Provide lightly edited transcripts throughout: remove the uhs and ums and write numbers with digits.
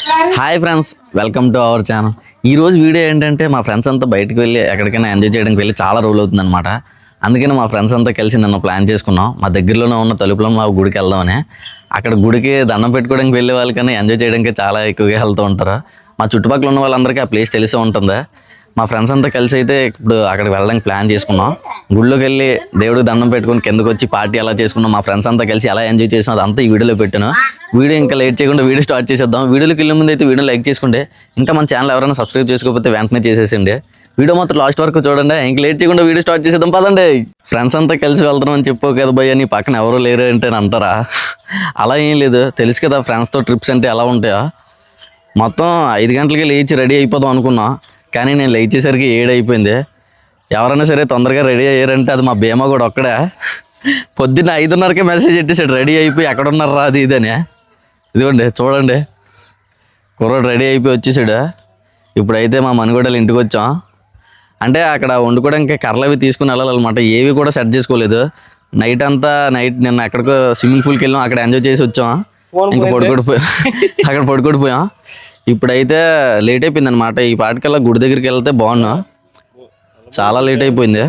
Hi friends, welcome to our channel. ఈరోజు video ఏంటంటే మా ఫ్రెండ్స్ అంతా బయటకు వెళ్ళి ఎక్కడికైనా ఎంజాయ్ చేయడానికి వెళ్ళి చాలా రోజులు అవుతుంది అనమాట. అందుకని మా ఫ్రెండ్స్ అంతా కలిసి నన్ను ప్లాన్ చేసుకున్నాం. మా దగ్గరలోనే ఉన్న తలుపులో మా గుడికి వెళ్దామని. అక్కడ గుడికి దండం పెట్టుకోవడానికి వెళ్ళే వాళ్ళకన్నా ఎంజాయ్ చేయడానికి చాలా ఎక్కువగా వెళ్తూ ఉంటారు. మా చుట్టుపక్కల ఉన్న వాళ్ళందరికీ ఆ ప్లేస్ తెలిసే ఉంటుంది. మా ఫ్రెండ్స్ అంతా కలిసి అయితే ఇప్పుడు అక్కడికి వెళ్ళడానికి ప్లాన్ చేసుకున్నాం. గుళ్ళోకి వెళ్ళి దేవుడికి దండం పెట్టుకుని కిందకు వచ్చి పార్టీ ఎలా చేసుకున్నాం, మా ఫ్రెండ్స్ అంతా కలిసి ఎలా ఎంజాయ్ చేసాం అదంతా ఈ వీడియోలో పెట్టాను. వీడియో ఇంకా లేట్ చేయకుండా వీడియో స్టార్ట్ చేసేద్దాం. వీడియోకి వెళ్ళే ముందు అయితే వీడియో లైక్ చేసుకోండి. ఇంకా మన ఛానల్ ఎవరైనా సబ్స్క్రైబ్ చేసుకోకపోతే వెంటనే చేసేసండి. వీడియో మాత్రం లాస్ట్ వరకు చూడండి. ఇంక లేట్ చేయకుండా వీడియో స్టార్ట్ చేసేద్దాం పదండి. ఫ్రెండ్స్ అంతా కలిసి వెళ్తున్నాం అని చెప్పు కదా భయ్య, నీ పక్కన ఎవరో లేరు అంటే అంటారా? అలా ఏం లేదు, తెలుసు కదా ఫ్రెండ్స్తో ట్రిప్స్ అంటే ఎలా ఉంటాయో. మొత్తం 5 గంటలకి లేచి రెడీ అయిపోదాం అనుకున్నా, కానీ నేను లేచేసరికి 7 అయిపోయింది. ఎవరైనా సరే తొందరగా రెడీ అయ్యారంటే అది మా భీమా కూడా ఒక్కడే. పొద్దున్న 5:30కే మెసేజ్ పెట్టేశాడు, రెడీ అయిపోయి ఎక్కడున్నారా అది ఇదని. ఇదిగోండి చూడండి, కుర్రోడు రెడీ అయిపోయి వచ్చేసాడు. ఇప్పుడైతే మా మనుగోడలు ఇంటికి వచ్చాం. అంటే అక్కడ వండుకోవడానికి కర్రలు అవి తీసుకుని వెళ్ళాలన్నమాట. ఏవి కూడా సెట్ చేసుకోలేదు. నైట్ నిన్న ఎక్కడికో స్విమ్మింగ్ పూల్కి వెళ్ళాం, అక్కడ ఎంజాయ్ చేసి వచ్చాం. ఇంకా అక్కడ పడుకోడిపోయాం. ఇప్పుడైతే లేట్ అయిపోయింది అనమాట. ఈ పాటికల్లా గుడి దగ్గరికి వెళ్తే బాగున్నా, చాలా లేట్ అయిపోయింది.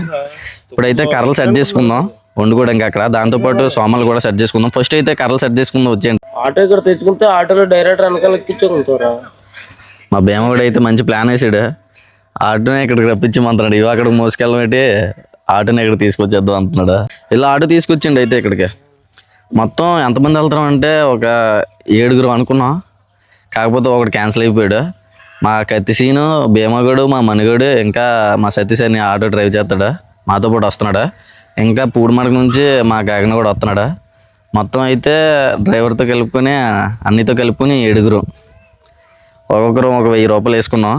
ఇప్పుడైతే కర్రలు సెట్ చేసుకుందాం వండుకోవడానికి అక్కడ. దాంతోపాటు సోమాలు కూడా సెట్ చేసుకుందాం. ఫస్ట్ అయితే కర్రలు సెట్ చేసుకుందాం వచ్చేయండి. ఆటో ఇక్కడ తెచ్చుకుంటే ఆటోలో డైరెక్ట్ వెనకాల ఎక్కించుకుంటారా? మా భీమ కూడా అయితే మంచి ప్లాన్ వేసాడు. ఆటోనే ఇక్కడికి రప్పించమంటున్నాడు. ఇవి అక్కడికి మోసుకెళ్ళబెట్టి ఆటోని ఇక్కడ తీసుకొచ్చేద్దాం అంటున్నాడు. ఇలా ఆటో తీసుకొచ్చిండి అయితే ఇక్కడికి. మొత్తం ఎంతమంది వెళ్తాం అంటే ఒక 7 అనుకున్నాం. కాకపోతే ఒకటి క్యాన్సిల్ అయిపోయాడు. మా కత్తిసీను, భీమగడు, మా మనుగడు, ఇంకా మా సతీష్ అని ఆటో డ్రైవ్ చేస్తాడు, మాతో పాటు వస్తున్నాడు. ఇంకా పూడిమడక నుంచి మా గగన కూడా వస్తున్నాడు. మొత్తం అయితే డ్రైవర్తో కలుపుకొని అన్నితో కలుపుకొని 7. ఒక్కొక్కరు ఒక 1000 రూపాయలు వేసుకున్నాం.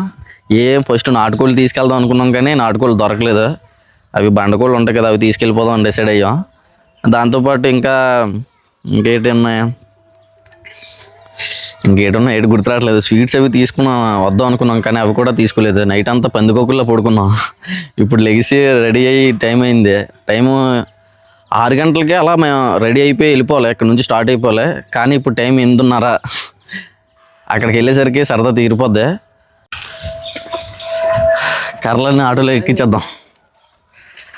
ఫస్ట్ నాటుకోళ్ళు తీసుకెళ్దాం అనుకున్నాం, కానీ నాటుకోళ్ళు దొరకలేదు. అవి బండకోళ్ళు ఉంటాయి కదా, అవి తీసుకెళ్ళిపోదాం అని డిసైడ్ అయ్యాం. దాంతోపాటు ఇంకేటి ఏడు గుర్తురావట్లేదు. స్వీట్స్ అవి తీసుకున్నాం వద్దాం అనుకున్నాం, కానీ అవి కూడా తీసుకోలేదు. నైట్ అంతా పందికొక్కుల్లో పడుకున్నాం. ఇప్పుడు లెగిసి రెడీ అయ్యి టైం అయింది. టైము 6 గంటలకే అలా మేము రెడీ అయిపోయి వెళ్ళిపోవాలి, ఇక్కడ నుంచి స్టార్ట్ అయిపోవాలి. కానీ ఇప్పుడు టైం 8:30. అక్కడికి వెళ్ళేసరికి సరదా తీరిపోద్ది. కర్రలన్నీ ఆటోలో ఎక్కించేద్దాం.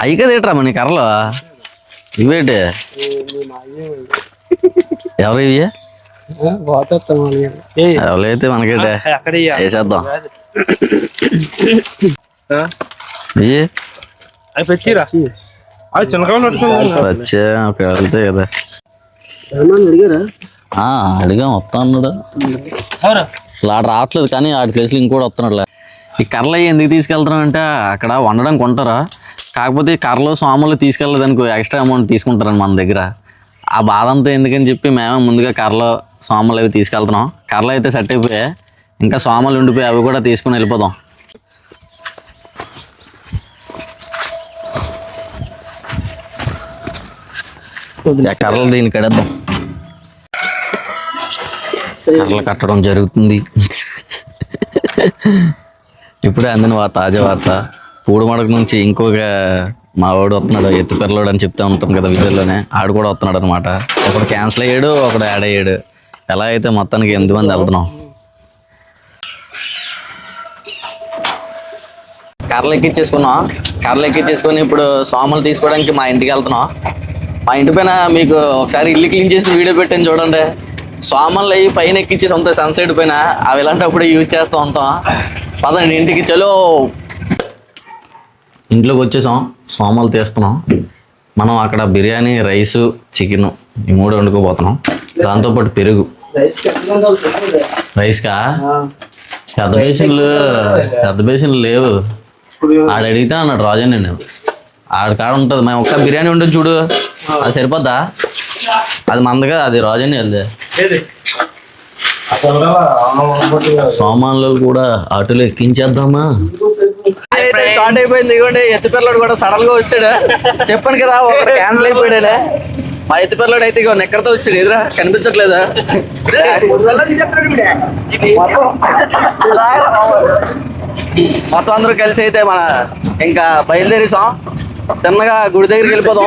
అవి కదా ఏట్రా మన కర్రలు ఇవేటి? ఎవరు ఇవి? ఎవరైతే మనకేటే వేసేద్దాం. వచ్చే వెళ్తాయి కదా. అడిగా వస్తా అన్నాడు. అలా రావట్లేదు, కానీ ఆడి ప్లేస్లో ఇంకోటి వస్తున్నాడు. ఈ కర్రలు ఎందుకు తీసుకెళ్తున్నాం అంటే అక్కడ వండడానికి కొంటారా, కాకపోతే ఈ కర్రలు సోమలు తీసుకెళ్ళలేదనుకో ఎక్స్ట్రా అమౌంట్ తీసుకుంటారని మన దగ్గర. ఆ బాధ అంతా ఎందుకని చెప్పి మేమే ముందుగా కర్రలు సోమలు అవి తీసుకెళ్తున్నాం. కర్రలు అయితే సెట్ అయిపోయాయి, ఇంకా సోమలు ఉండిపోయి అవి కూడా తీసుకుని వెళ్ళిపోదాం. కర్రలు దీన్ని కడేద్దాం. కర్రలు కట్టడం జరుగుతుంది. ఇప్పుడే అందిన తాజా వార్త. పూడిమడక నుంచి ఇంకొక మా వాడు వస్తున్నాడు, ఎత్తుపెరలోడు అని చెప్తా ఉంటాం కదా వీడియోలోనే. ఆడు కూడా వస్తున్నాడు అనమాట. ఒకడు క్యాన్సిల్ అయ్యాడు, ఒకడు యాడ్ అయ్యాడు. ఎలా అయితే మొత్తానికి 8 మంది వెళ్తున్నాం. కర్రలు ఎక్కించేసుకొని ఇప్పుడు సోమలు తీసుకోవడానికి మా ఇంటికి వెళ్తున్నాం. మా ఇంటి పైన మీకు ఒకసారి ఇల్లు క్లీన్ చేసిన వీడియో పెట్టాను చూడండి. సోమలు అయ్యి పైన ఎక్కించేసి ఉంటాయి సన్సైడ్ పైన. అవి ఇలాంటప్పుడు యూజ్ చేస్తూ ఉంటాం. పదండి ఇంటికి. చలో ఇంట్లోకి వచ్చేసాం. సోమలు తీస్తున్నాం. మనం అక్కడ బిర్యానీ, రైసు, చికెను ఈ 3 వండుకోబోతున్నాం. దాంతోపాటు పెరుగు. రైస్కా పెద్ద బేసిన్లు లేవు. ఆడ అడిగితే అన్నాడు రాజన్, నేను ఆడ కాడ ఉంటుంది. మేము ఒక్క బిర్యానీ ఉంటుంది చూడు, అది సరిపోద్దా? అది మందగా, అది రాజన్ వెళ్దే. సామాన్లు కూడా ఆటోలో ఎక్కించేద్దామా? స్టార్ట్ అయిపోయింది. ఇదిగోండి ఎత్తుపెరలోడు కూడా సడన్ గా వచ్చాడు. చెప్పాను కదా ఒకటి క్యాన్సిల్ అయిపోయాడే. మా ఎత్తుపెరలోడు అయితే ఇగో నెక్కర్తో వచ్చాడు. ఎదురా కనిపించట్లేదా? మొత్తం అందరూ కలిసి అయితే ఇంకా బయలుదేరేసాం. తిన్నగా గుడి దగ్గరికి వెళ్ళిపోదాం.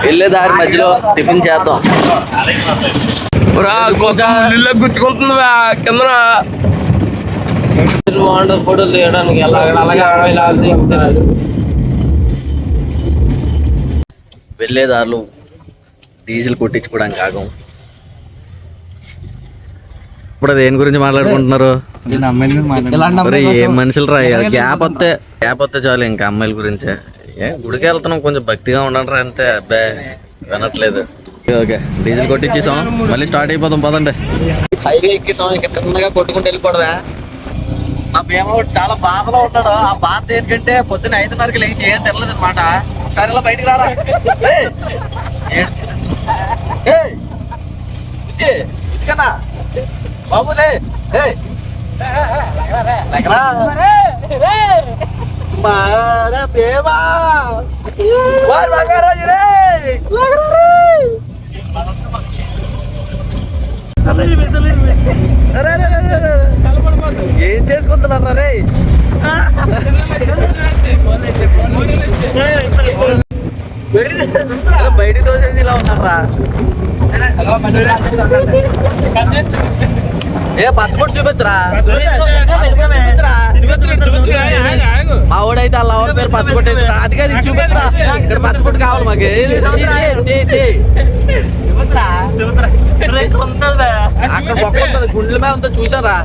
వెళ్ళే దారి మధ్యలో టిఫిన్ చేద్దాం. గుచ్చుకుంటుందివా కింద బాగుంటుంది ఫోటోలు తీయడానికి వెళ్ళే దారిలో డీజిల్ కొట్టించుకోవడానికి ఆగం. ఇప్పుడు దేని గురించి మాట్లాడుకుంటున్నారు? ఒరే, ఏ మనుషులు రా, గ్యాప్ వస్తే చాలు ఇంకా అమ్మాయిల గురించే. గుడికి వెళ్తున్నాం, కొంచెం భక్తిగా ఉండండి రా అంతే. అబ్బాయి వినట్లేదు. ఓకే, డీజిల్ కొట్టించేసాం, మళ్ళీ స్టార్ట్ అయిపోతాం. పదండి. హైవే ఎక్కిసాం, ఇక తిన్నగా కొట్టుకుంటూ వెళ్ళిపోవడమే. మా భీమవాడు చాలా బాధలో ఉన్నాడు. ఆ బాధ ఏంటంటే పొద్దున్న 5:30కి లేచి ఏం తినలేదు అనమాట. ఒకసారి ఇలా బయటికి రారా బాబులే. ఏం చేసుకుంటున్నారా రే? బయటికి దోసేసి ఇలా ఉన్నారా? ఏ పచ్చబొట్టు చూపించరా? మా వాడైతే అలా ఎవరి పేరు పచ్చబొట్టు వేసుకురా. అది కాదు, చూపించరా. ఇక్కడ పచ్చబొట్టు కావాలి మాకు. అక్కడ బొక్క ఉంటుంది, గుండెల మీద ఉంటుంది, చూసారా?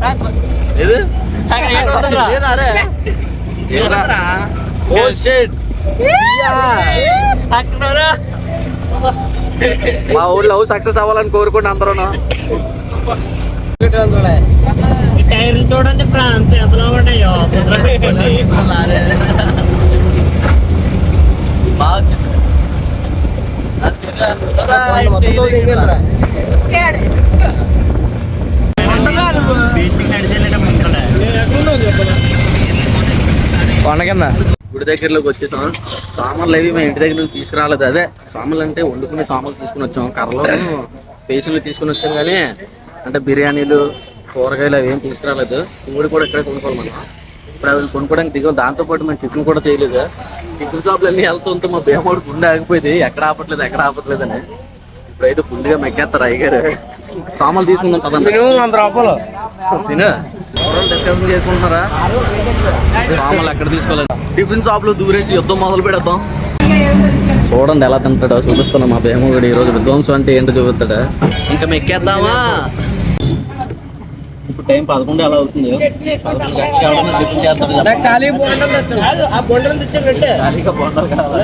మా ఊళ్ళో సక్సెస్ అవ్వాలని కోరుకోండి అందరూ. టైర్లు చూడండి ఫ్రాన్స్ ఎంతలో ఉన్నాయో. కొండ కింద గుడి దగ్గరలోకి వచ్చేసాం. సామాన్లు అవి మా ఇంటి దగ్గర నుంచి తీసుకురాలేదు. అదే సామాన్లు అంటే వండుకునే సామాన్లు తీసుకుని వచ్చాం. కర్రలోను పేసులు తీసుకుని వచ్చాం, కానీ అంటే బిర్యానీలు కూరగాయలు అవి ఏం తీసుకురాలేదు. తుమ్ముడు కూడా ఇక్కడే కొనుక్కోవాలి మనం. ఇప్పుడు అవి కొనుక్కోవడానికి దిగాం. దాంతోపాటు మేము టిఫిన్ కూడా చేయలేదు. టిఫిన్ షాపులు అన్నీ వెళ్తుంటే మా భీమవాడు గుండె ఆగిపోయింది, ఎక్కడ ఆపట్లేదు అని. ఇప్పుడైతే ఫుల్గా మెక్కేస్తారు అయ్యగారు. సామాన్లు తీసుకుందాం కదండి. 100 రూపాయలు తిను. డిస్కషన్ చేసుకుంటున్నారా? సామాన్లు ఎక్కడ తీసుకోలేదు. టిఫిన్ షాప్లో దూరేసి యుద్ధం మొదలు పెడతాం. చూడండి ఎలా తింటాడో చూపిస్తున్నా. మా భీమవాడు ఈరోజు విధ్వంసం అంటే ఏంటో చూపిస్తాడు. ఇంకా మెక్కేద్దామా? ఇప్పుడు టైం 11 ఎలా అవుతుంది? 11 ఖాళీగా బొండలు కావాలి.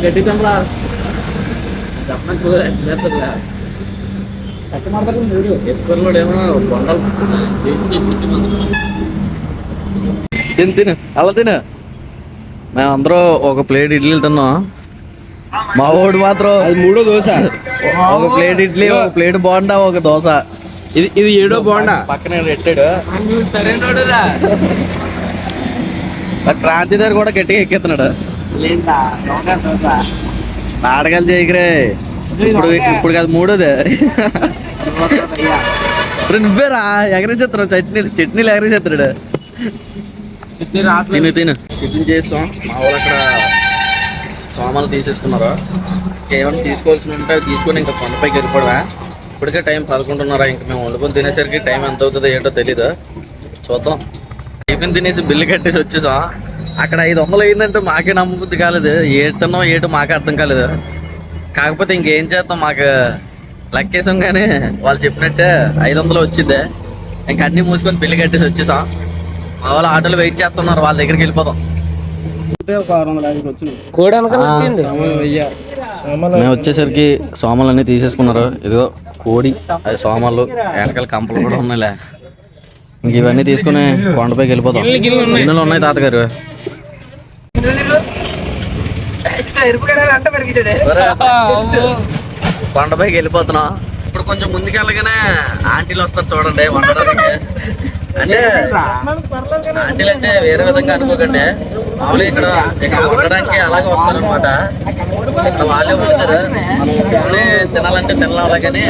గట్టి చంపరా ఏమో బొండలు తిను అలా తిను. మేమందరం ఒక ప్లేట్ ఇడ్లీలు తిన్నాం. మా వాడు మాత్రం అది 3వ దోశ, ఒక ప్లేట్ ఇడ్లీ, ఒక ప్లేట్ బోండా, ఒక దోశ. ఇది 7వ బోండా. పక్కనే పెట్టాడు. క్రాంతి దగ్గర కూడా గట్టిగా ఎక్కేస్తున్నాడు. నాటకాలు చేయకరే. ఇప్పుడు కాదు 3వది. నువ్వేరా ఎగరేసేస్తున్నావు. చట్నీలు ఎగరేసేస్తున్నాడు. తిను టిఫిన్ చేస్తాం. మా వాళ్ళు అక్కడ సామాన్లు తీసేసుకున్నారు. ఏమైనా తీసుకోవాల్సి ఉంటే అవి తీసుకొని ఇంకా కొండపైకి వెళ్ళిపోవా. ఇప్పటికే టైం 11:30. ఇంకా మేము వండుకొని తినేసరికి టైం ఎంత అవుతుందో ఏంటో తెలీదు. చూద్దాం. టిఫిన్ తినేసి బిల్లు కట్టేసి వచ్చేసాం. అక్కడ 500 అయిందంటే మాకే నమ్మబుద్ధి కాలేదు. ఏటున్నాం ఏటో మాకే అర్థం కాలేదు. కాకపోతే ఇంకేం చేస్తాం, మాకు లెక్కేసాం, కానీ వాళ్ళు చెప్పినట్టే 500 వచ్చింది. ఇంకా అన్నీ మూసుకొని బిల్లు కట్టేసి వచ్చేసాం. మా వాళ్ళు ఆటోలు వెయిట్ చేస్తున్నారు, వాళ్ళ దగ్గరికి వెళ్ళిపోతాం. మేము వచ్చేసరికి సామాన్లు అన్నీ తీసేసుకున్నారు. ఇదిగో కోడి, అది సామాన్లు, వెనకాల కంపలు కూడా ఉన్నాయిలే. ఇంక ఇవన్నీ తీసుకుని కొండపైకి వెళ్ళిపోతాం. గిన్నెలు ఉన్నాయి తాతగారు. కొండపైకి వెళ్ళిపోతున్నాం. ఇప్పుడు కొంచెం ముందుకెళ్ళగానే ఆంటీలు వస్తారు చూడండి వండడానికి. అంటే ఆంటీలు అంటే వేరే విధంగా అనుకోకండి. మామూలుగా ఇక్కడ వండడానికి అలాగే వస్తారనమాట. ఇక్కడ వాళ్ళే వండుతారు. మనం వండుకుని తినాలంటే తినాలి, కానీ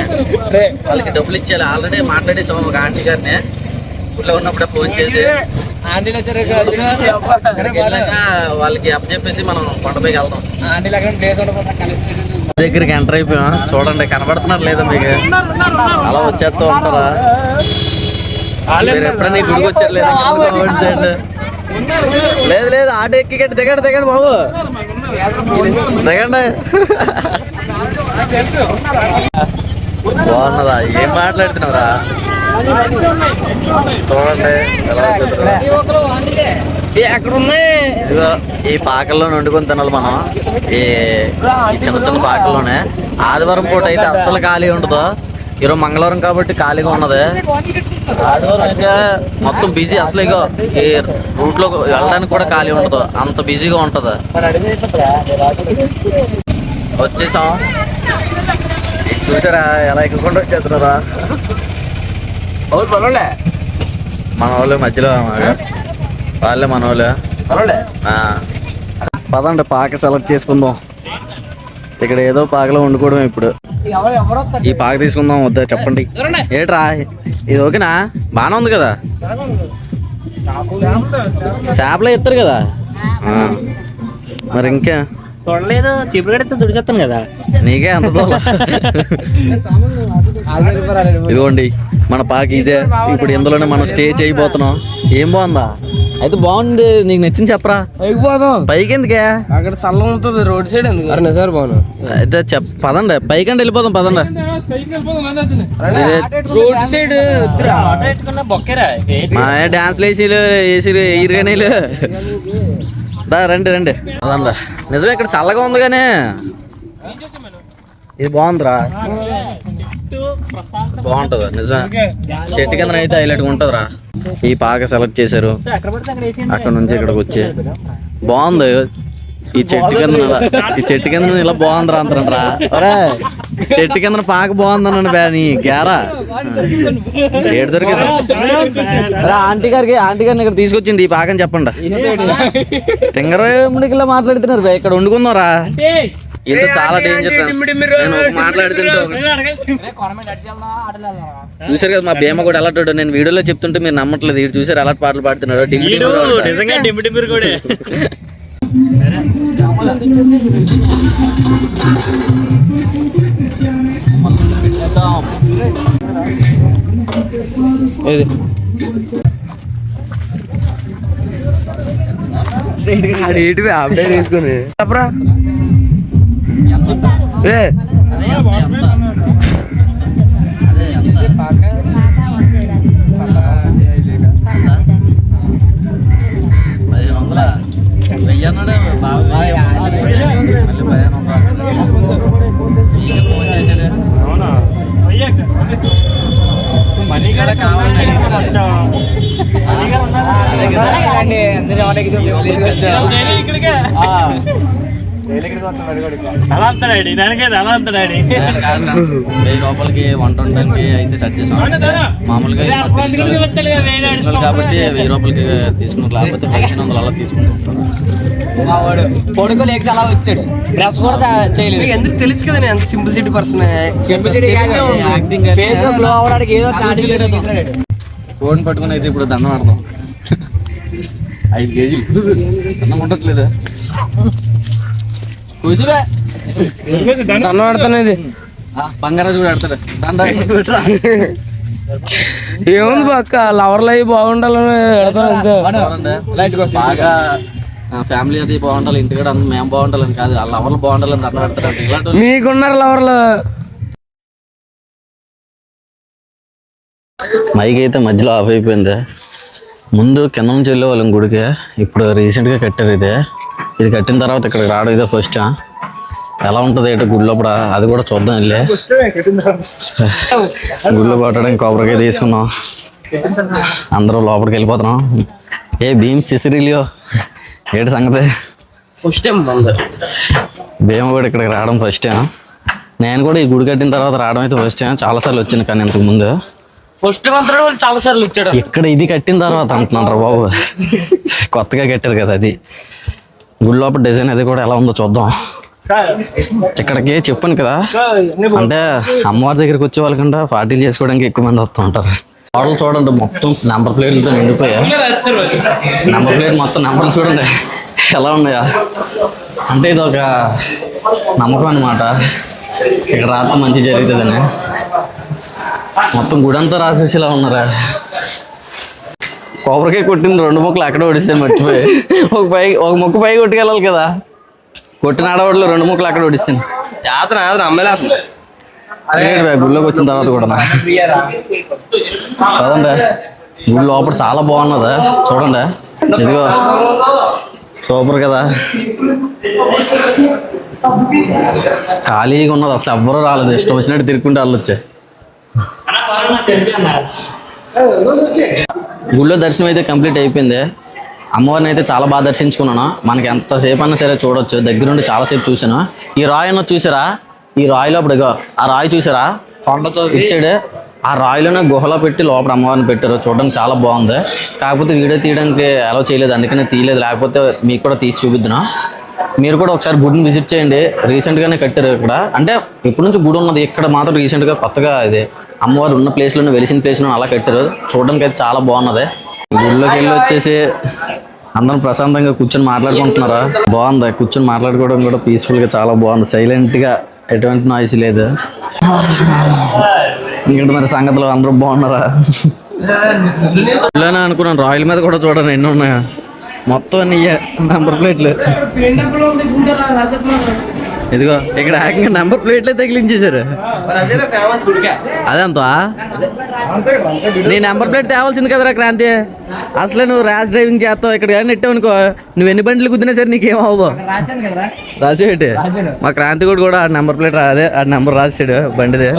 వాళ్ళకి డబ్బులు ఇచ్చేయాలి. ఆల్రెడీ మాట్లాడేసాం ఒక ఆంటీ గారిని. ఊళ్ళో ఉన్నప్పుడే ఫోన్ చేసి అక్కడికి వెళ్ళాక వాళ్ళకి అప్పచెప్పేసి మనం కొండపైకి వెళ్దాం. దగ్గరికి ఎంటర్ అయిపోయాం. చూడండి కనబడుతున్నారు లేదా మీకు? అలా వచ్చేస్తూ ఉంటారా? మీరు ఎప్పుడైనా ఈ గుడికి వచ్చారు లేదా? లేదు లేదు ఆటో ఎక్కి దిగండి దిగండి బాబు దిగండి. బాగున్నదా? ఏం మాట్లాడుతున్నారా? చూడండి ఎలా ఉంటుందో. ఇదిగో ఈ పాకల్లో వండుకొని తినాలి మనం. ఈ చిన్న చిన్న పాకల్లోనే. ఆదివారం పూట అయితే అస్సలు ఖాళీ ఉండదు. ఈరోజు మంగళవారం కాబట్టి ఖాళీగా ఉన్నది. ఆదివారం అయితే మొత్తం బిజీ. అసలు ఇగో ఈ రూట్ లో వెళ్ళడానికి కూడా ఖాళీ ఉండదు, అంత బిజీగా ఉంటది. వచ్చేసాం. చూసారా ఎలా ఎక్కకుండా వచ్చేస్తున్నారా? మన వాళ్ళు మధ్యలో వాళ్ళే మన వాళ్ళు. పదండి పాక సెలెక్ట్ చేసుకుందాం. ఇక్కడ ఏదో పాకలో వండుకోవడం. ఇప్పుడు ఈ పాక తీసుకుందాం వద్దా చెప్పండి. ఏట్రా ఇది ఓకేనా? బాగానే ఉంది కదా? చేపలో ఎత్తారు కదా మరి ఇంకా చూడలేదు. చీపురు కడితే దుడిచేస్తాను కదా. నీకే అంత ఇదిగోండి మన పాక ఇదే. ఇప్పుడు ఇందులోనే మనం స్టే చేయబోతున్నాం. ఏం బాగుందా? అయితే బాగుంది. నీకు నచ్చింది చెప్పరా? పైకి ఎందుకే? అక్కడ చల్ల ఉంటుంది రోడ్ సైడ్. ఎందుకు సార్ బాగున్నా అయితే పదండి పైకండి వెళ్ళిపోదాం. పదండి రోడ్ సైడ్ బొక్కేరా మా డాన్స్లు వేసి ఈరుగానేలు. రండి రండి అదండి. నిజమే ఇక్కడ చల్లగా ఉంది కానీ ఇది బాగుందిరా. బాగుంటది నిజమే. చెట్టు కింద అయితే హైలైట్గా ఉంటుందిరా. ఈ పాక సెలెక్ట్ చేశారు. అక్కడ నుంచి ఇక్కడికి వచ్చి బాగుంది. ఈ చెట్టు కింద ఇలా బాగుందిరా అంటారా? చెట్టు కింద పాక బాగుందనండి నీ గేరా ఏడు దొరికేసా. ఆంటీ గారిని ఇక్కడ తీసుకొచ్చిండి ఈ పాకని చెప్పండి. తింగరముడికిలా మాట్లాడుతున్నారు. ఇక్కడ వండుకుందాంరా. ఇంత చాలా డేంజర్. నేను ఒక మాట్లాడుతుంటే చూసారు కదా మా భీమ కూడా ఎలాంటి. నేను వీడియోలో చెప్తుంటే మీరు నమ్మట్లేదు. ఇటు చూసారు ఎలాంటి పాటలు పాడుతున్నాడు. అప్డేట్ తీసుకుని చెప్పరా. అలా అంటాడు అలా అంటాడు. 1000 రూపాయలకి వంట ఉండడానికి అయితే సెట్ చేసాం. మామూలుగా కాబట్టి 1000 రూపాయలకి తీసుకున్నారు. లేకపోతే 1500 అలా తీసుకుంటూ ఉంటారు. పొడుగు లేక చాలా వచ్చాడు. డ్రెస్ కూడా చేయలేదు. ఎందుకు తెలుసు కదా నేను సింపుల్ సిటీ పర్సన్. ఫోన్ పట్టుకుని అయితే ఇప్పుడు దండం ఆడదాం. 5 కేజీలు అన్నం ఉండట్లేదు. దండం ఆడుతున్నది బంగారాజు కూడా ఆడతాడు. ఏముంది పక్క లవర్లు అవి బాగుండాలని బాగా ఫ్యామిలీ అది బాగుండాలి, ఇంటికాడ మేము బాగుండాలని కాదు, వాళ్ళ లవర్లు బాగుండాలని దండం పెడతారు. ఇలాంటి మీకున్నారు లవర్లు. మైక్ అయితే మధ్యలో ఆఫ్ అయిపోయింది. ముందు కింద నుంచి వెళ్ళే వాళ్ళం గుడికి. ఇప్పుడు రీసెంట్గా కట్టారు. ఇది కట్టిన తర్వాత ఇక్కడికి రావడం ఇదే ఫస్ట్. ఎలా ఉంటుంది ఏంటో గుడి లోపల అది కూడా చూద్దాం. వెళ్ళి గుడిలో పట్టడానికి కొబ్బరికాయ తీసుకున్నాం. అందరూ లోపలికి వెళ్ళిపోతున్నాం. ఏ భీమ్ సిసిరిలియో ఏంటి సంగతి? ఫస్ట్ టైం భీమ కూడా ఇక్కడికి రావడం ఫస్ట్ టైం. నేను కూడా ఈ గుడి కట్టిన తర్వాత రావడం అయితే ఫస్ట్ టైం. చాలాసార్లు వచ్చింది కానీ ఇంతకు ముందు ఫస్ట్ టైం చాలా సార్లు వచ్చాడు. ఇక్కడ ఇది కట్టిన తర్వాత అంటున్నాను బాబు. కొత్తగా కట్టారు కదా అది. గుడి లోపల డిజైన్ అది కూడా ఎలా ఉందో చూద్దాం. ఇక్కడికి చెప్పాను కదా, అంటే అమ్మవారి దగ్గరికి వచ్చే వాళ్ళకంటే పార్టీలు చేసుకోవడానికి ఎక్కువ మంది వస్తూ ఉంటారు. మోడల్ చూడండి మొత్తం నెంబర్ ప్లేట్లతో నిండిపోయా. నెంబర్ ప్లేట్ మొత్తం నెంబర్లు చూడండి ఎలా ఉన్నాయా. అంటే ఇది ఒక నమ్మకం అనమాట, ఇక్కడ రాత్రి మంచి జరుగుతుందని. మొత్తం గుడంతా రాసేసి ఇలా ఉన్నారా. కొబ్బరికాయ కొట్టింది 2 ముక్కలు అక్కడ ఒడిస్తాను మర్చిపోయి. ఒక ముక్క పై కొట్టుకెళ్ళాలి కదా, కొట్టిన ఆడవాళ్ళు 2 ముక్కలు అక్కడ ఒడిస్తాను. గుళ్ళోకి వచ్చిన తర్వాత కూడా కదండి, గుడి లోపల చాలా బాగున్నదా చూడండి. ఇదిగో సూపర్ కదా, ఖాళీగా ఉన్నది, అసలు ఎవ్వరూ రాలేదు, ఇష్టం వచ్చినట్టు తిరుక్కుంటే వాళ్ళు వచ్చాయి. గుళ్ళో దర్శనం అయితే కంప్లీట్ అయిపోయింది. అమ్మవారిని అయితే చాలా బాగా దర్శించుకున్నాను. మనకి ఎంతసేపు అన్నా సరే చూడొచ్చు, దగ్గరుండి చాలాసేపు చూసాను. ఈ రాయి అన్న చూసారా, ఈ రాయిలో అప్పుడు ఆ రాయి చూసారా, కొండతో ఇచ్చాడు. ఆ రాయిలోనే గుహలో పెట్టి లోపల అమ్మవారిని పెట్టారు, చూడడానికి చాలా బాగుంది. కాకపోతే వీడియో తీయడానికి అలౌ చేయలేదు, అందుకనే తీయలేదు, లేకపోతే మీకు కూడా తీసి చూపిద్దును. మీరు కూడా ఒకసారి గుడిని విజిట్ చేయండి. రీసెంట్గానే కట్టారు ఇక్కడ, అంటే ఇప్పటి నుంచి గుడి ఉన్నది ఇక్కడ మాత్రం రీసెంట్గా కొత్తగా ఇది అమ్మవారు ఉన్న ప్లేస్లోనే వెలిసిన ప్లేస్లోనే అలా కట్టారు. చూడడానికి అయితే చాలా బాగున్నది. గుడిలోకి వెళ్ళి వచ్చేసి అందరం ప్రశాంతంగా కూర్చొని మాట్లాడుకుంటున్నారా, బాగుంది. కూర్చొని మాట్లాడుకోవడం కూడా పీస్ఫుల్గా చాలా బాగుంది, సైలెంట్గా, ఎటువంటి నాయిస్ లేదు. ఇంకటి మరి సంగతిలో అందరూ బాగున్నారా? ఇలానే అనుకున్నాను. రాయల్ మీద కూడా చూడండి ఎన్ని ఉన్నాయా, మొత్తం అన్ని నెంబర్ ప్లేట్లు. ఇదిగో ఇక్కడ ఏకంగా నెంబర్ ప్లేట్లే తగిలించేశారు. అదంతా నీ నెంబర్ ప్లేట్ తేవాల్సింది కదరా క్రాంతి. అసలే నువ్వు ర్యాష్ డ్రైవింగ్ చేస్తావు, ఇక్కడ కానీ నెట్టావు అనుకో, నువ్వు ఎన్ని బండ్లు గుద్దినా సరే నీకేం అవ్వదు. రాసేటి మా క్రాంతి కూడా ఆ నెంబర్ ప్లేట్ అదే ఆ నెంబర్ రాసాడు బండిది.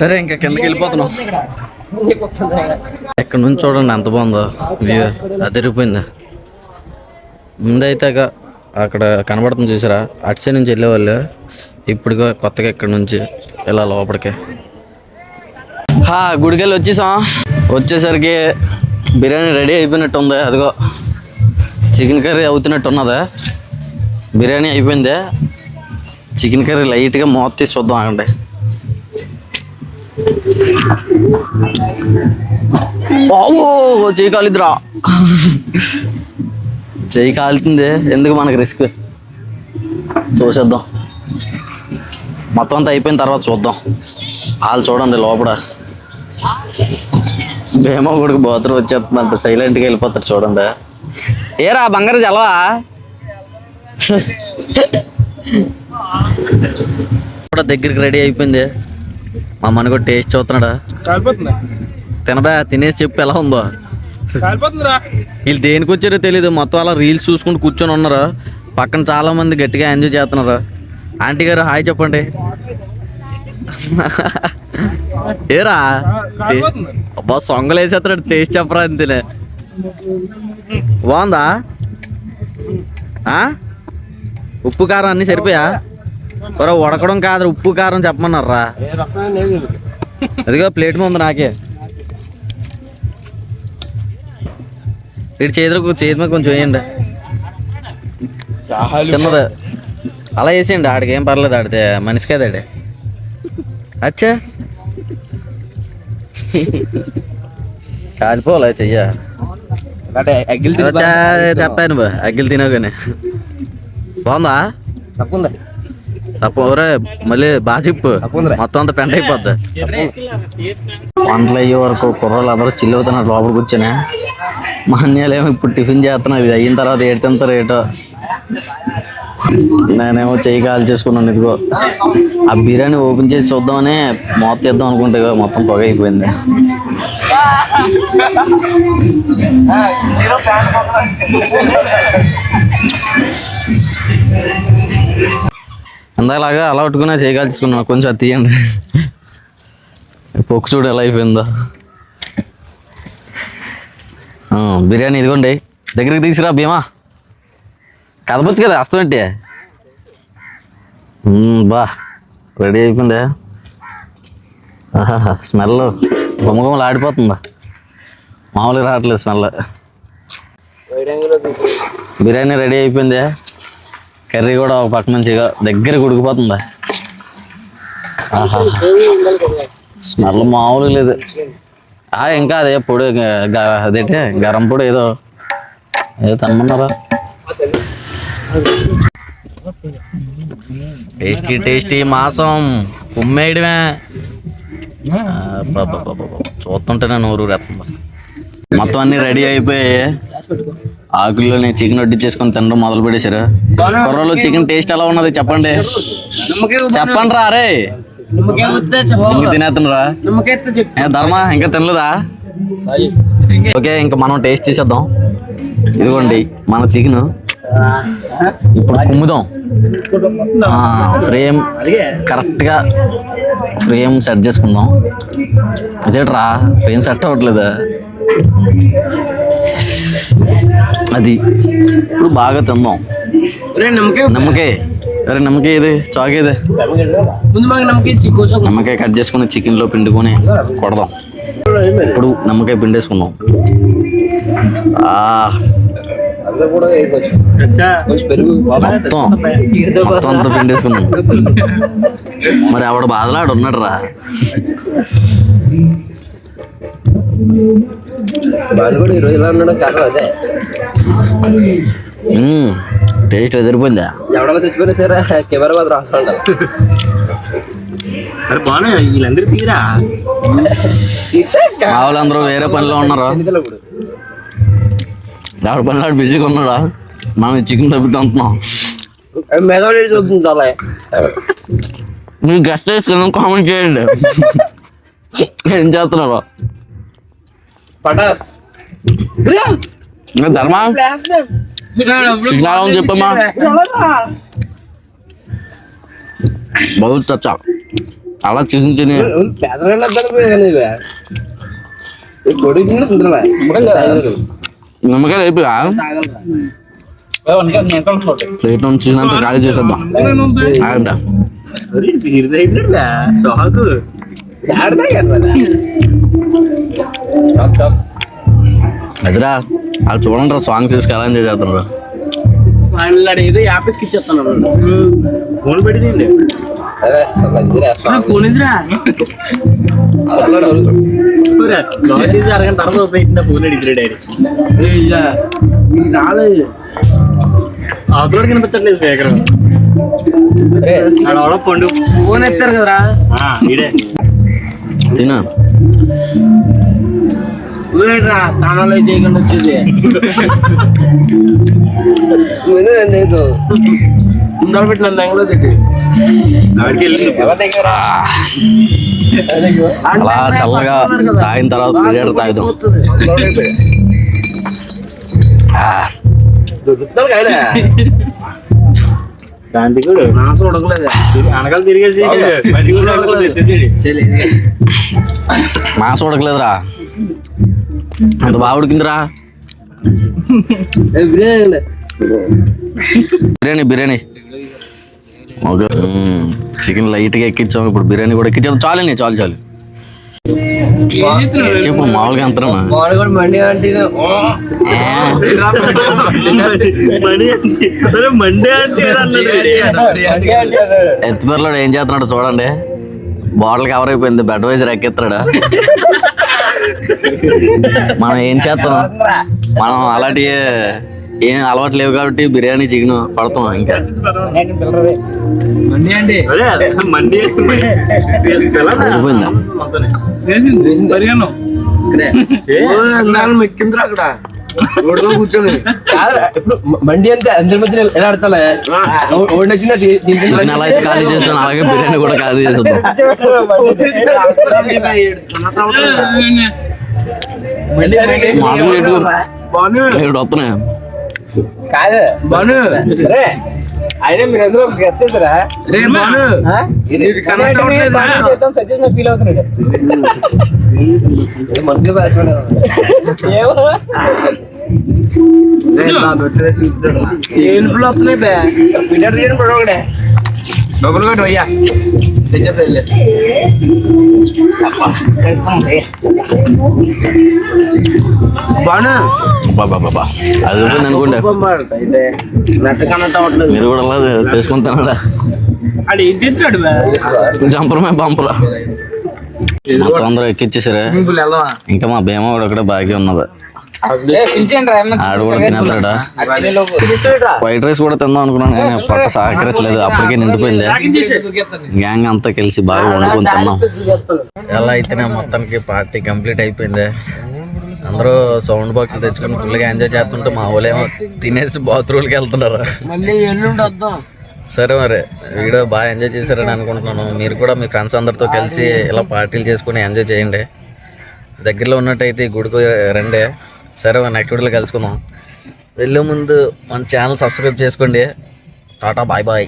సరే ఇంకా కిందకి వెళ్ళిపోతున్నాం. ఇక్కడ నుంచి చూడండి ఎంత బాగుందో వ్యూ, అదిరిపోయింది. ముందైతే అక్కడ కనబడుతుంది చూసారా, అటు సైడ్ నుంచి వెళ్ళేవాళ్ళు. ఇప్పుడు కొత్తగా ఇక్కడ నుంచి ఇలా లోపలికి గుడికి వెళ్ళి వచ్చేసాం. వచ్చేసరికి బిర్యానీ రెడీ అయిపోయినట్టు ఉంది. అదిగో చికెన్ కర్రీ అవుతున్నట్టు ఉన్నది. బిర్యానీ అయిపోయింది, చికెన్ కర్రీ లైట్గా మూత తీసి చూద్దాం. ఆగండి. చెయ్యి కాలిద్రా, చెయ్యి కాలుతుంది, ఎందుకు మనకి రిస్క్. చూసేద్దాం, మొత్తం అంతా అయిపోయిన తర్వాత చూద్దాం. వాళ్ళు చూడండి లోపల భీమా గుడికి బాత్రూమ్ వచ్చేస్తుందంట, సైలెంట్గా వెళ్ళిపోతారు చూడండి. ఏరా బంగారు జలవా కూడా దగ్గరికి రెడీ అయిపోయింది. మా అమ్మని కూడా టేస్ట్ చూస్తున్నాడా, తినబా తినేసి చెప్పు ఎలా ఉందో. వీళ్ళు దేనికి వచ్చారో తెలీదు, మొత్తం అలా రీల్స్ చూసుకుంటూ కూర్చొని ఉన్నారు. పక్కన చాలా మంది గట్టిగా ఎంజాయ్ చేస్తున్నారు. ఆంటీ గారు హాయ్ చెప్పండి. ఏరా అబ్బా సొంగలు వేసేస్తున్నాడు, టేస్ట్ చెప్పరా అంతేనే. బాగుందా? ఉప్పు కారం అన్నీ సరిపోయా? ఒరే ఉడకడం కాదు, ఉప్పు కారం చెప్పమన్నారా. అదిగో ప్లేట్ ముందు నాకే. ఇటు చేతి మీద కొంచెం వేయండి, చిన్నది అలా వేసేయండి. ఆడికి ఏం పర్లేదు, ఆడితే మనిషి కదా ఆడే. అచ్చా కాలిపోలే చెయ్య చెప్పాను బా, అగ్గిలు తినవు కానీ. బాగుందా? తప్ప మళ్ళీ బాగా చెప్పు, మొత్తం అంతా పెంట అయిపోద్ది. వంటలు అయ్యే వరకు కుర్రలు అందరూ చిల్లు అవుతున్నారు లోపల కూర్చొని. మా అన్నయ్యలేమో ఇప్పుడు టిఫిన్ చేస్తున్నాను, ఇది అయిన తర్వాత ఏడుతుంటారు ఏటో. నేనేమో చెయ్యి కాల్ చేసుకున్నాను. ఇదిగో ఆ బిర్యానీ ఓపెన్ చేసి చూద్దామని మూత తీద్దాం అనుకుంటే మొత్తం పొగ అయిపోయింది. అందాలాగా అలా పట్టుకున్నా చెయ్యి కాల్ చేసుకున్నాను. కొంచెం అది తీయండి, పొక్కు చూడు ఎలా అయిపోయిందో. బిర్యానీ ఇదిగోండి, దగ్గరికి తీసుకురా భీమా. కదపచ్చు కదా వస్తామంటే. బా రెడీ అయిపోయిందే. స్మెల్ గుమ్మగుమ్మలు ఆడిపోతుందా, మామూలుగా రావట్లేదు స్మెల్. బిర్యానీ రెడీ అయిపోయింది, కర్రీ కూడా ఒక పక్క నుంచి దగ్గర ఉడికిపోతుందా. స్మెల్ మామూలుగా లేదు. ఇంకా అదే పొడి అదేంటి గరం పొడి ఏదో ఏదో తమ్మన్నారా. టేస్టీ టేస్టీ మాసం కుమ్మేయడమే. చూస్తుంటేనే నోరు రేస్తుంది. మొత్తం అన్ని రెడీ అయిపోయాయి. ఆకుల్లోనే చికెన్ వడ్డించేసుకొని తినడం మొదలు పెట్టేశారు. కుర్రలో చికెన్ టేస్ట్ ఎలా ఉన్నది చెప్పండి, చెప్పండి రా. అరే ఇంక తినేస్తున్నరా ధర్మ, ఇంకా తినలేదా? ఓకే, ఇంకా మనం టేస్ట్ చేసేద్దాం. ఇదిగోండి మన చికెన్. ఇప్పుడు కుమ్ముదాం. ఫ్రేమ్ కరెక్ట్గా ఫ్రేమ్ సెట్ చేసుకుందాం. అదేట్రా ఫ్రేమ్ సెట్ అవ్వట్లేదా? అది ఇప్పుడు బాగా తిందాం. నమ్మకాయ, అరే నమ్మకాయ ఇది చాక్ ఇది. నమ్మకాయ కట్ చేసుకుని చికెన్లో పిండుకొని కొడదాం. ఇప్పుడు నమ్మకాయ పిండేసుకుందాం. మొత్తం అంతా పిండేసుకున్నాం. మరి ఆవిడ బాధలో ఆడు ఉన్నాడు రా. టేస్ట్ ఎదిరిపోయిందా? ఎవడన్నా చచ్చిపోయినా సరే కెమెరా మాత్రం రాస్తా ఉండాలి. వీళ్ళందరూ తీరా మా వాళ్ళందరూ వేరే పనిలో ఉన్నారు. ఎవరి పనిలో బిజీగా ఉన్నాడా? మనం చికెన్ తగ్గుతున్నాం. మెదడు చూపుతుంటా మీరు గెస్ట్ చేసుకున్నాం, కామెంట్ చేయండి ఏం చేస్తున్నారో. పటాస్ ధర్మ సిగ్నల్ చెప్పమ్మా. బహుత్ చచ్చా అలా చికెన్ తిని నమ్మకాయలు అయిపోయా ప్లేట్ నుంచి చికెన్ అంతా ఖాళీ చేసేద్దాం. అదిరా వాళ్ళు చూడండి రా, సాంగ్స్ తీసుకు ఎలా ఎంజాయ్ చేస్తున్నారు. ఏదో యాప్ ఎక్కిచ్చేస్తున్నాడు. ఫోన్ పెట్టి ఫోన్ ఎదురా అరగంట తర్వాత ఉపయోగించిందా ఫోన్ అడిగితే రాలేదు. అవతల కనిపించట్లేదు స్పీకర్. పండు ఫోన్ ఎత్తారు కదరా ఇడే తినా రా తానాలు చేయకుండా వచ్చేది. ముందర పెట్టిన లంగలో తిట్టి అలా చల్లగా తాగిన తర్వాత సిగరెట్ తాగుదాం. కాంతికుడు నాసు ఉడకలేదు, అనకాలు తిరిగేసి మాసం ఉడకలేదురా, అంత బాగా ఉడికిందిరా. బిర్యానీ బిర్యానీ ఓకే. చికెన్ లైట్గా ఎక్కించాం, ఇప్పుడు బిర్యానీ కూడా ఎక్కించాం. చాలండి, చాలు చాలు చెప్పు. మామూలుగా అంతనా మండి అంటే ఎత్తిపేరలో ఏం చేస్తున్నాడు చూడండి. బాటిల్ కవర్ అయిపోయింది, బెడ్ వైజర్ ఎక్కిస్తున్నాడు. మనం ఏం చేస్తాం, మనం అలాంటి ఏం అలవాటు లేవు కాబట్టి బిర్యానీ చికెన్ పడతాం. ఇంకా సరిపోయిందా? కూర్చొని మండి అంతే అందరి మధ్య ఎలా ఆడతా చికెన్ ఎలా అయితే ఖాళీ చేస్తాను అలాగే బిర్యానీ కూడా ఖాళీ చేసేద్దాం. వస్తున్నాయి కాదు బాను అయినా మీరు అందరూ గెలిచేస్తారా? సతీష్ ఫీల్ అవుతున్నాడు. మంచిగా వస్తున్నాయి. డబ్బులు కొట్టు అయ్యా బాను బాబా అది అనుకోండి. మీరు కూడా అలా చేసుకుంటారా? అది ఏం చేస్తున్నాడు జంపరమే బంపరా. మొత్తం అందరూ ఎక్కిచ్చేసారు. ఇంకా మా భీమా కూడా ఒకటే బాగా ఉన్నది. ఆడు కూడా తినేస్తాడా. వైట్ రైస్ కూడా తిందాం అనుకున్నాను కానీ పొట్ట సహకరించలేదు. అప్పటికే నిండిపోయింది. గ్యాంగ్ అంతా కలిసి బాగా వండుకొని తిన్నాం. ఎలా అయితేనే మొత్తానికి పార్టీ కంప్లీట్ అయిపోయింది. అందరూ సౌండ్ బాక్స్ తెచ్చుకొని ఫుల్గా ఎంజాయ్ చేస్తుంటే మా వాళ్ళేమో తినేసి బాత్రూమ్కి వెళ్తున్నారు. సరే మరి వీడియో బాగా ఎంజాయ్ చేశారని అనుకుంటున్నాను. మీరు కూడా మీ ఫ్రెండ్స్ అందరితో కలిసి ఇలా పార్టీలు చేసుకుని ఎంజాయ్ చేయండి. దగ్గరలో ఉన్నట్టయితే ఈ గుడికి రండి. సరే నెక్స్ట్ వీడియోలో కలుసుకుందాం. వెళ్ళే ముందు మన ఛానల్ సబ్స్క్రైబ్ చేసుకోండి. Tata bye bye.